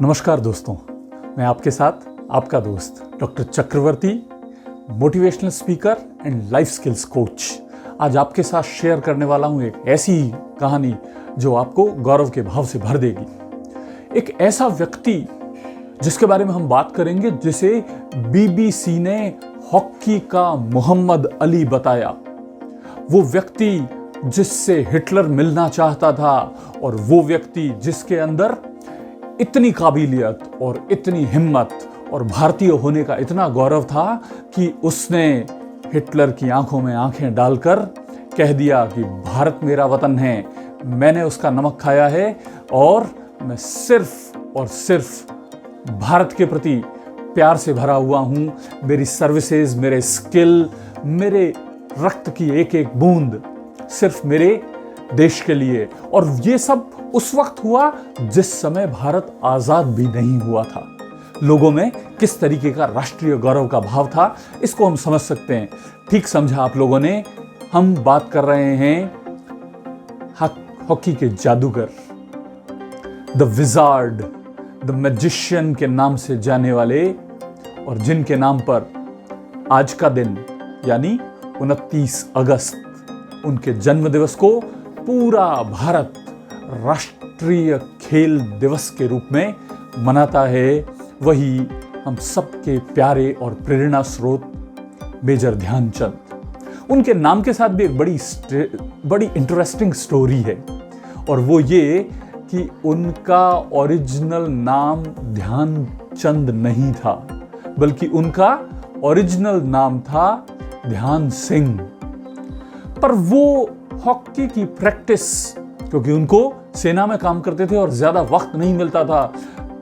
नमस्कार दोस्तों, मैं आपके साथ आपका दोस्त doctor Chakraborty, motivational speaker and life skills coach. आज आपके साथ शेयर करने वाला हूं एक ऐसी कहानी जो आपको गौरव के भाव से भर देगी। एक ऐसा व्यक्ति जिसके बारे में हम बात करेंगे जिसे बीबीसी ने हॉकी का मोहम्मद अली बताया। वो व्यक्ति जिससे हिटलर मिलना चाहता था और वो व्यक्ति जिसके अंदर इतनी काबिलियत और इतनी हिम्मत और भारतीय होने का इतना गौरव था कि उसने हिटलर की आंखों में आंखें डालकर कह दिया कि भारत मेरा वतन है, मैंने उसका नमक खाया है और मैं सिर्फ और सिर्फ भारत के प्रति प्यार से भरा हुआ हूं। मेरी सर्विसेज, मेरे स्किल, मेरे रक्त की एक एक बूंद सिर्फ मेरे देश के लिए। और ये सब उस वक्त हुआ जिस समय भारत आजाद भी नहीं हुआ था। लोगों में किस तरीके का राष्ट्रीय गौरव का भाव था, इसको हम समझ सकते हैं। ठीक समझा आप लोगों ने। हम बात कर रहे हैं हॉकी के जादूगर, द विजार्ड, द मैजिशियन के नाम से जाने वाले, और जिनके नाम पर आज का दिन यानी 29 अगस्त उनके जन्म दिवस को पूरा भारत राष्ट्रीय खेल दिवस के रूप में मनाता है। वही हम सबके प्यारे और प्रेरणा स्रोत मेजर ध्यानचंद। उनके नाम के साथ भी एक बड़ी इंटरेस्टिंग स्टोरी है, और वो ये कि उनका ओरिजिनल नाम ध्यानचंद नहीं था, बल्कि उनका ओरिजिनल नाम था ध्यान सिंह। पर वो हॉकी की प्रैक्टिस, क्योंकि उनको सेना में काम करते थे और ज्यादा वक्त नहीं मिलता था,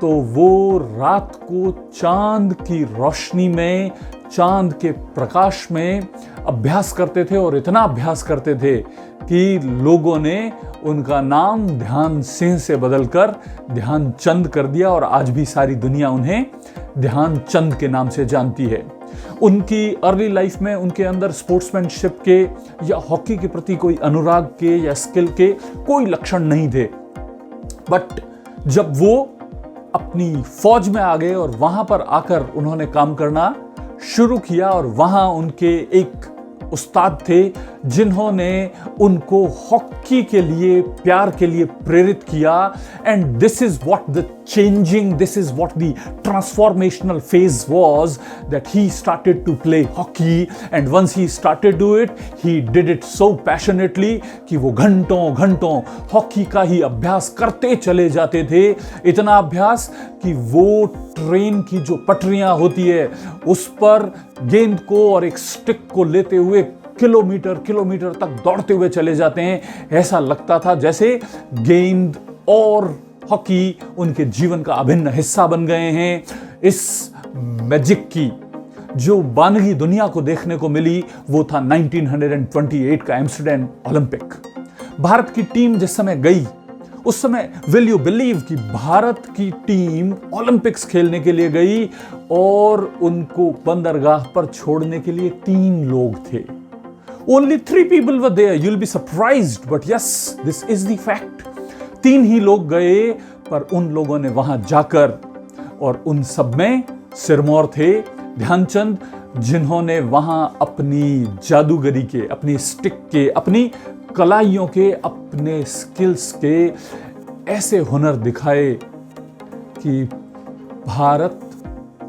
तो वो रात को चांद की रोशनी में, चांद के प्रकाश में अभ्यास करते थे, और इतना अभ्यास करते थे कि लोगों ने उनका नाम ध्यान सिंह से बदलकर ध्यानचंद कर दिया, और आज भी सारी दुनिया उन्हें ध्यानचंद के नाम से जानती है। उनकी अर्ली लाइफ में उनके अंदर स्पोर्ट्समैनशिप के या हॉकी के प्रति कोई अनुराग के या स्किल के कोई लक्षण नहीं थे। बट जब वो अपनी फौज में आ गए और वहां पर आकर उन्होंने काम करना शुरू किया, और वहां उनके एक उस्ताद थे जिन्होंने उनको हॉकी के लिए, प्यार के लिए प्रेरित किया। And this is what the changing, this is what the transformational phase was, that he started to play hockey. And once he started do it, he did it so passionately कि वो घंटों घंटों हॉकी का ही अभ्यास करते चले जाते थे। इतना अभ्यास कि वो ट्रेन की जो पटरियां होती है उस पर गेंद को और एक स्टिक को लेते हुए किलोमीटर तक दौड़ते हुए चले जाते हैं। ऐसा लगता था जैसे गेंद और हॉकी उनके जीवन का अभिन्न हिस्सा बन गए हैं। इस मैजिक की जो बानगी दुनिया को देखने को मिली वो था 1928 का एम्स्टर्डम ओलंपिक। भारत की टीम जिस समय गई, उस समय विल यू बिलीव कि भारत की टीम ओलंपिक्स खेलने के लिए गई, और उनको बंदरगाह पर छोड़ने के लिए 3 लोग थे। Only 3 people were there. You'll be surprised, but yes, this is the fact. 3 ही लोग गए, पर उन लोगों ने वहां जाकर, और उन सब में सिरमौर थे ध्यानचंद, जिन्होंने वहां अपनी जादूगरी के, अपनी स्टिक के, अपनी कलाइयों के, अपने स्किल्स के ऐसे हुनर दिखाए कि भारत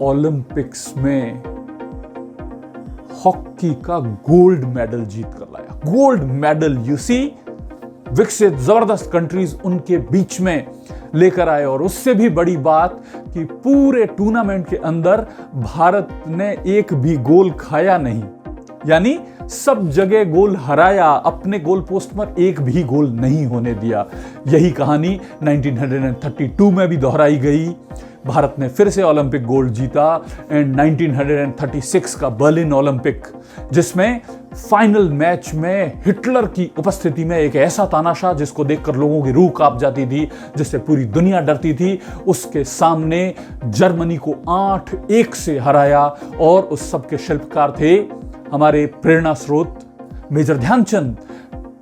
ओलंपिक्स में हॉकी का गोल्ड मेडल जीत कर लाया। गोल्ड मेडल, यू सी, विकसित जबरदस्त कंट्रीज उनके बीच में लेकर आए। और उससे भी बड़ी बात कि पूरे टूर्नामेंट के अंदर भारत ने एक भी गोल खाया नहीं, यानी सब जगह गोल हराया, अपने गोल पोस्ट पर एक भी गोल नहीं होने दिया। यही कहानी 1932 में भी दोहराई गई। भारत ने फिर से ओलंपिक गोल्ड जीता। एंड 1936 का बर्लिन ओलंपिक, जिसमें फाइनल मैच में हिटलर की उपस्थिति में एक ऐसा तानाशाह जिसको देखकर लोगों की रूह कांप जाती थी, जिससे पूरी दुनिया डरती थी, उसके सामने जर्मनी को 8-1 से हराया। और उस सब के शिल्पकार थे हमारे प्रेरणा स्रोत मेजर ध्यानचंद।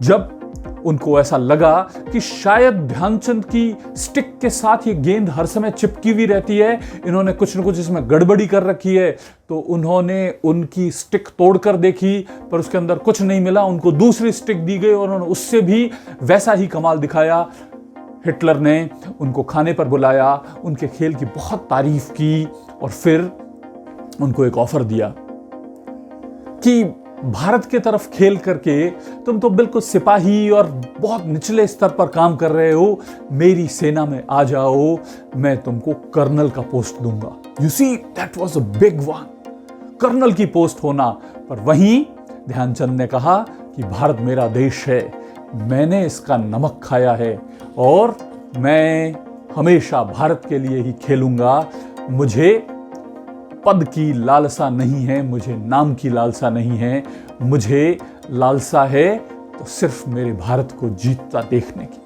जब उनको ऐसा लगा कि शायद ध्यानचंद की स्टिक के साथ ये गेंद हर समय चिपकी हुई रहती है, इन्होंने कुछ न कुछ इसमें गड़बड़ी कर रखी है। तो उन्होंने उनकी स्टिक तोड़कर देखी, पर उसके अंदर कुछ नहीं मिला। उनको दूसरी स्टिक दी गई और उन्होंने उससे भी वैसा ही कमाल दिखाया। हिटलर ने उनको खाने पर बुलाया, उनके खेल की बहुत तारीफ की और फिर उनको एक ऑफर दिया कि भारत के तरफ खेल करके तुम तो बिल्कुल सिपाही और बहुत निचले स्तर पर काम कर रहे हो, मेरी सेना में आ जाओ, मैं तुमको कर्नल का पोस्ट दूंगा। You see, that was a big one, colonel की पोस्ट होना। पर वहीं ध्यानचंद ने कहा कि भारत मेरा देश है, मैंने इसका नमक खाया है और मैं हमेशा भारत के लिए ही खेलूंगा। मुझे पद की लालसा नहीं है, मुझे नाम की लालसा नहीं है, मुझे लालसा है तो सिर्फ मेरे भारत को जीतता देखने की।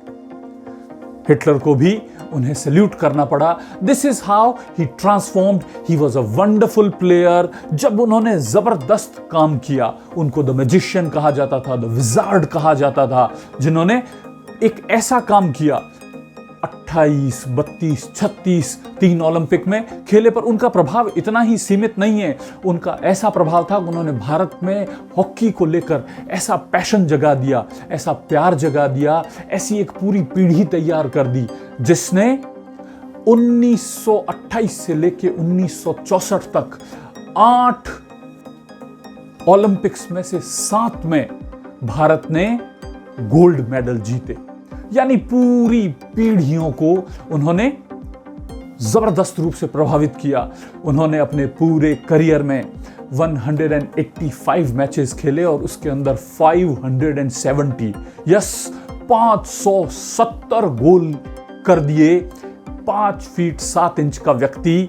हिटलर को भी उन्हें सैल्यूट करना पड़ा। This is how he transformed, he was a wonderful player. जब उन्होंने जबरदस्त काम किया, उनको द मैजिशियन कहा जाता था, द विजार्ड कहा जाता था, जिन्होंने एक ऐसा काम किया 28, 32, 36 3 ओलंपिक में खेले। पर उनका प्रभाव इतना ही सीमित नहीं है, उनका ऐसा प्रभाव था कि उन्होंने भारत में हॉकी को लेकर ऐसा पैशन जगा दिया, ऐसा प्यार जगा दिया, ऐसी एक पूरी पीढ़ी तैयार कर दी जिसने 1928 से लेकर 1964 तक 8 ओलंपिक्स में से 7 में भारत ने गोल्ड मेडल जीते। यानी पूरी पीढ़ियों को उन्होंने जबरदस्त रूप से प्रभावित किया। उन्होंने अपने पूरे करियर में 185 मैचेस खेले और उसके अंदर 570 यस 570 गोल कर दिए। 5 फीट 7 इंच का व्यक्ति,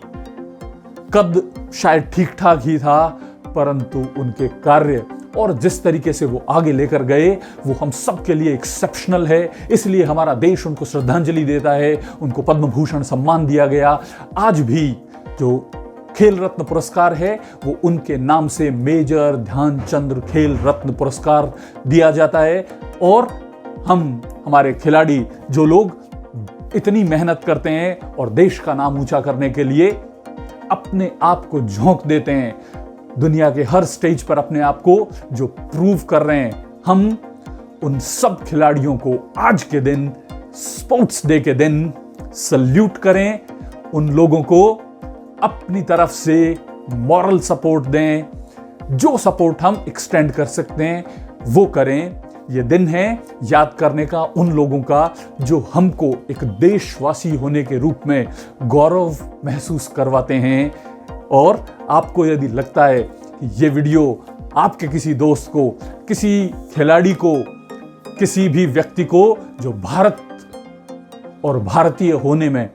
कद शायद ठीक ठाक ही था, परंतु उनके कार्य और जिस तरीके से वो आगे लेकर गए वो हम सब के लिए एक्सेप्शनल है। इसलिए हमारा देश उनको श्रद्धांजलि देता है, उनको पद्म भूषण सम्मान दिया गया। आज भी जो खेल रत्न पुरस्कार है वो उनके नाम से मेजर ध्यानचंद खेल रत्न पुरस्कार दिया जाता है। और हम हमारे खिलाड़ी जो लोग इतनी मेहनत करते हैं और देश का नाम ऊंचा करने के लिए अपने आप को झोंक देते हैं, दुनिया के हर स्टेज पर अपने आप को जो प्रूव कर रहे हैं, हम उन सब खिलाड़ियों को आज के दिन, स्पोर्ट्स डे के दिन सल्यूट करें। उन लोगों को अपनी तरफ से मॉरल सपोर्ट दें, जो सपोर्ट हम एक्सटेंड कर सकते हैं वो करें। ये दिन है याद करने का उन लोगों का जो हमको एक देशवासी होने के रूप में गौरव महसूस करवाते हैं। और आपको यदि लगता है कि ये वीडियो आपके किसी दोस्त को, किसी खिलाड़ी को, किसी भी व्यक्ति को जो भारत और भारतीय होने में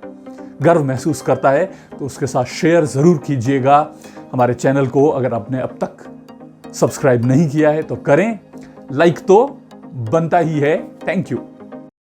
गर्व महसूस करता है, तो उसके साथ शेयर ज़रूर कीजिएगा। हमारे चैनल को अगर आपने अब तक सब्सक्राइब नहीं किया है तो करें, लाइक तो बनता ही है। Thank you.